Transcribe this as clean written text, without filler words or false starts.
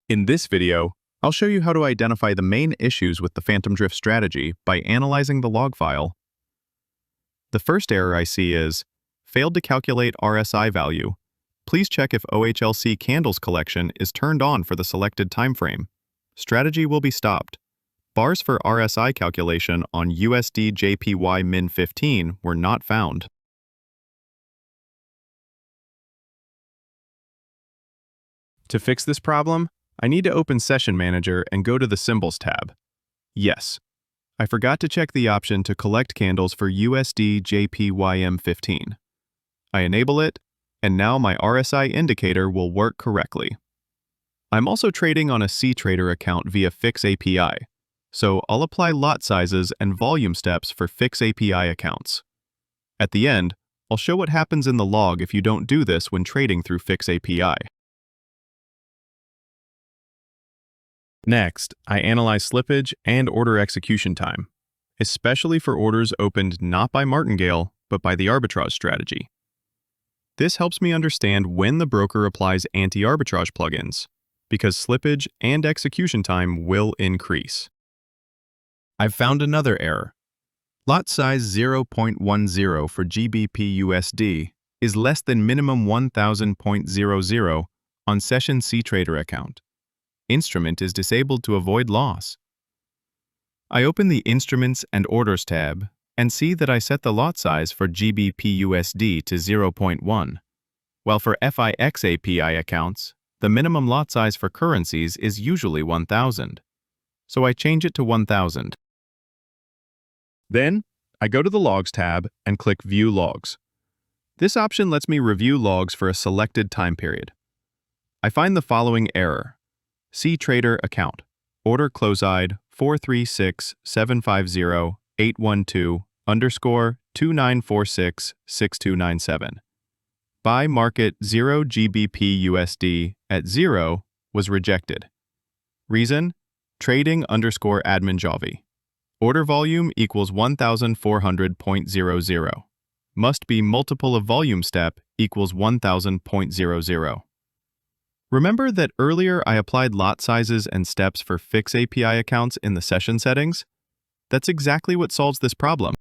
In this video, I'll show you how to identify the main issues with the phantom drift strategy by analyzing the log file. The first error I see is, failed to calculate RSI value. Please check if OHLC candles collection is turned on for the selected time frame. Strategy will be stopped. Bars for RSI calculation on USD JPY min 15 were not found. To fix this problem, I need to open Session Manager and go to the Symbols tab. Yes, I forgot to check the option to collect candles for USD JPY 15. I enable it, and now my RSI indicator will work correctly. I'm also trading on a cTrader account via Fix API, so I'll apply lot sizes and volume steps for Fix API accounts. At the end, I'll show what happens in the log if you don't do this when trading through Fix API. Next, I analyze slippage and order execution time, especially for orders opened not by martingale, but by the arbitrage strategy. This helps me understand when the broker applies anti-arbitrage plugins, because slippage and execution time will increase. I've found another error. Lot size 0.10 for GBP USD is less than minimum 1000.00 on Session cTrader account. Instrument is disabled to avoid loss. I open the Instruments and Orders tab and see that I set the lot size for GBP USD to 0.1, while for FIX API accounts, the minimum lot size for currencies is usually 1000, so I change it to 1000. Then, I go to the Logs tab and click View Logs. This option lets me review logs for a selected time period. I find the following error. cTrader account, order close-eyed 436750812_29466297. Buy market 0 GBP USD at 0 was rejected. Reason, trading_admin Javi. Order volume equals 1400.00. Must be multiple of volume step equals 1000.00. Remember that earlier I applied lot sizes and steps for Fix API accounts in the session settings? That's exactly what solves this problem.